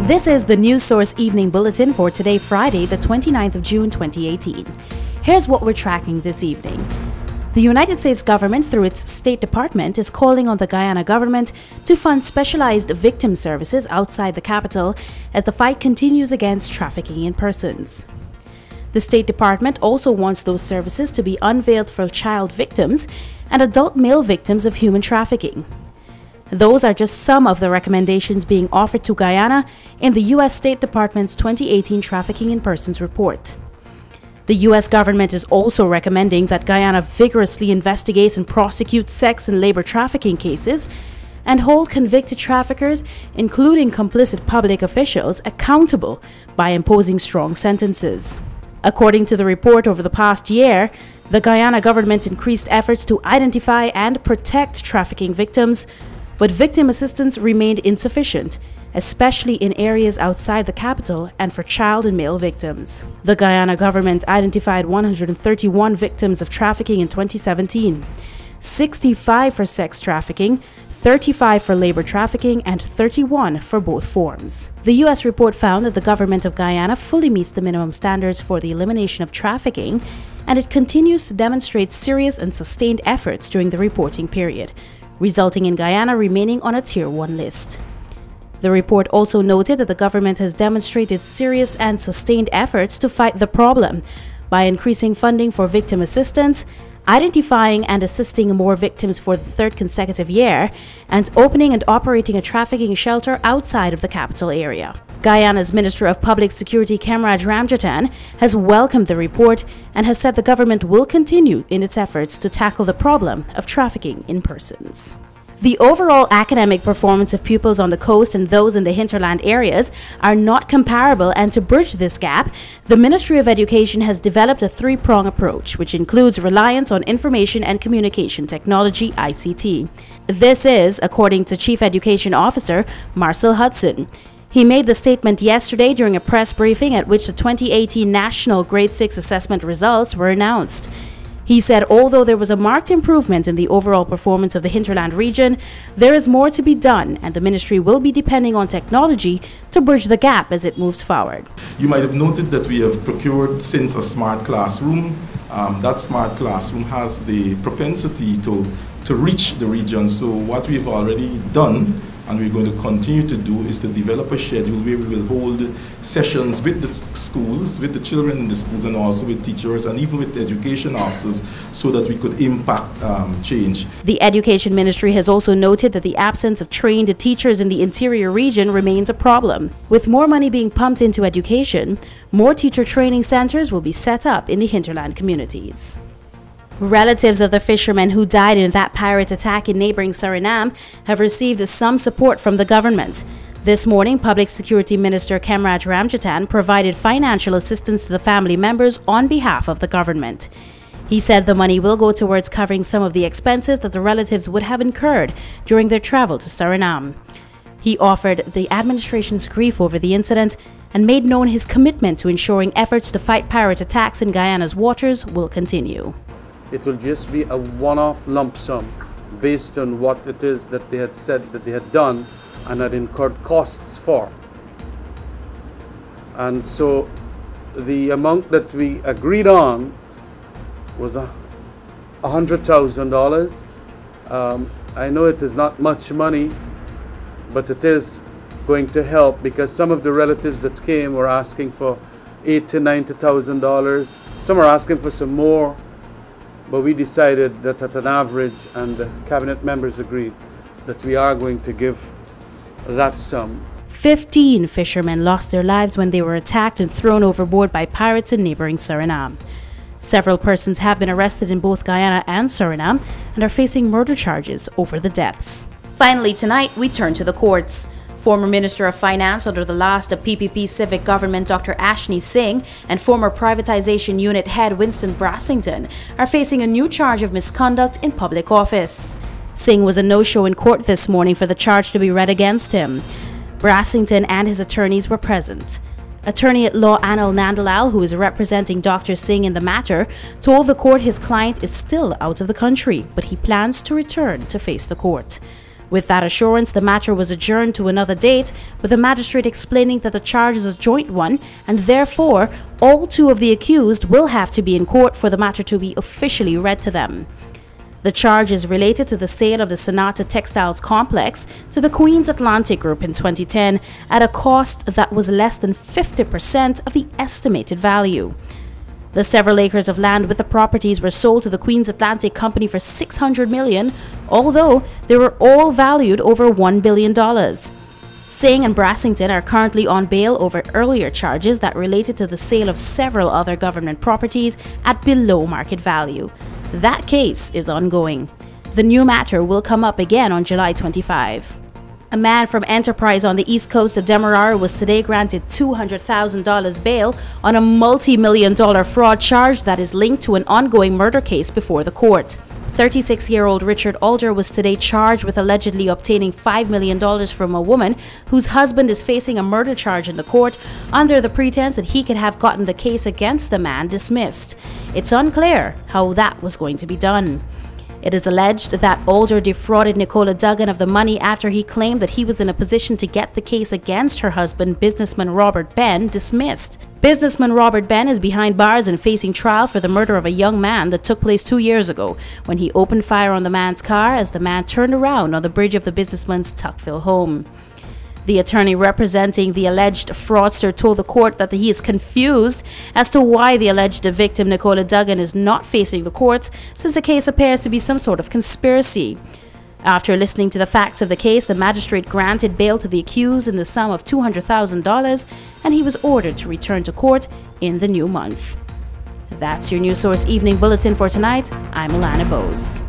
This is the News Source Evening Bulletin for today, Friday, the 29th of June, 2018. Here's what we're tracking this evening. The United States government, through its State Department, is calling on the Guyana government to fund specialized victim services outside the capital as the fight continues against trafficking in persons. The State Department also wants those services to be unveiled for child victims and adult male victims of human trafficking. Those are just some of the recommendations being offered to Guyana in the U.S. State Department's 2018 Trafficking in Persons report. The U.S. government is also recommending that Guyana vigorously investigates and prosecutes sex and labor trafficking cases and hold convicted traffickers, including complicit public officials, accountable by imposing strong sentences. According to the report, over the past year, the Guyana government increased efforts to identify and protect trafficking victims, but victim assistance remained insufficient, especially in areas outside the capital and for child and male victims. The Guyana government identified 131 victims of trafficking in 2017, 65 for sex trafficking, 35 for labor trafficking, and 31 for both forms. The U.S. report found that the government of Guyana fully meets the minimum standards for the elimination of trafficking, and it continues to demonstrate serious and sustained efforts during the reporting period, resulting in Guyana remaining on a Tier 1 list. The report also noted that the government has demonstrated serious and sustained efforts to fight the problem by increasing funding for victim assistance, identifying and assisting more victims for the third consecutive year, and opening and operating a trafficking shelter outside of the capital area. Guyana's Minister of Public Security, Kamraj Ramjatan, has welcomed the report and has said the government will continue in its efforts to tackle the problem of trafficking in persons. The overall academic performance of pupils on the coast and those in the hinterland areas are not comparable, and to bridge this gap, the Ministry of Education has developed a three-prong approach, which includes reliance on information and communication technology, ICT. This is, according to Chief Education Officer Marcel Hudson. He made the statement yesterday during a press briefing at which the 2018 National Grade 6 Assessment results were announced. He said although there was a marked improvement in the overall performance of the hinterland region, there is more to be done, and the ministry will be depending on technology to bridge the gap as it moves forward. You might have noted that we have procured since a smart classroom. That smart classroom has the propensity to reach the region. So what we've already done, and we're going to continue to do, is to develop a schedule where we will hold sessions with the schools, with the children in the schools, and also with teachers and even with education officers, so that we could impact change. The Education Ministry has also noted that the absence of trained teachers in the interior region remains a problem. With more money being pumped into education, more teacher training centers will be set up in the hinterland communities. Relatives of the fishermen who died in that pirate attack in neighboring Suriname have received some support from the government. This morning, Public Security Minister Kamraj Ramjatan provided financial assistance to the family members on behalf of the government. He said the money will go towards covering some of the expenses that the relatives would have incurred during their travel to Suriname. He offered the administration's grief over the incident and made known his commitment to ensuring efforts to fight pirate attacks in Guyana's waters will continue. It will just be a one-off lump sum based on what it is that they had said that they had done and had incurred costs for. And so the amount that we agreed on was $100,000. I know it is not much money, but it is going to help, because some of the relatives that came were asking for $80,000 to $90,000. Some are asking for some more. But we decided that at an average, and the cabinet members agreed, that we are going to give that sum. 15 fishermen lost their lives when they were attacked and thrown overboard by pirates in neighboring Suriname. Several persons have been arrested in both Guyana and Suriname and are facing murder charges over the deaths. Finally, tonight we turn to the courts. Former Minister of Finance under the last PPP civic government, Dr. Ashni Singh, and former Privatization Unit head Winston Brassington are facing a new charge of misconduct in public office. Singh was a no-show in court this morning for the charge to be read against him. Brassington and his attorneys were present. Attorney at law Anil Nandalal, who is representing Dr. Singh in the matter, told the court his client is still out of the country, but he plans to return to face the court. With that assurance, the matter was adjourned to another date, with the magistrate explaining that the charge is a joint one, and therefore all two of the accused will have to be in court for the matter to be officially read to them. The charge is related to the sale of the Sonata Textiles complex to the Queen's Atlantic Group in 2010 at a cost that was less than 50% of the estimated value. The several acres of land with the properties were sold to the Queen's Atlantic Company for $600 million, although they were all valued over $1 billion. Singh and Brassington are currently on bail over earlier charges that related to the sale of several other government properties at below market value. That case is ongoing. The new matter will come up again on July 25. A man from Enterprise on the east coast of Demerara was today granted $200,000 bail on a multi-million-dollar fraud charge that is linked to an ongoing murder case before the court. 36-year-old Richard Alder was today charged with allegedly obtaining $5 million from a woman whose husband is facing a murder charge in the court under the pretense that he could have gotten the case against the man dismissed. It's unclear how that was going to be done. It is alleged that Alder defrauded Nicola Duggan of the money after he claimed that he was in a position to get the case against her husband, businessman Robert Ben, dismissed. Businessman Robert Ben is behind bars and facing trial for the murder of a young man that took place 2 years ago when he opened fire on the man's car as the man turned around on the bridge of the businessman's Tuckville home. The attorney representing the alleged fraudster told the court that he is confused as to why the alleged victim, Nicola Duggan, is not facing the courts, since the case appears to be some sort of conspiracy. After listening to the facts of the case, the magistrate granted bail to the accused in the sum of $200,000, and he was ordered to return to court in the new month. That's your News Source Evening Bulletin for tonight. I'm Alana Bose.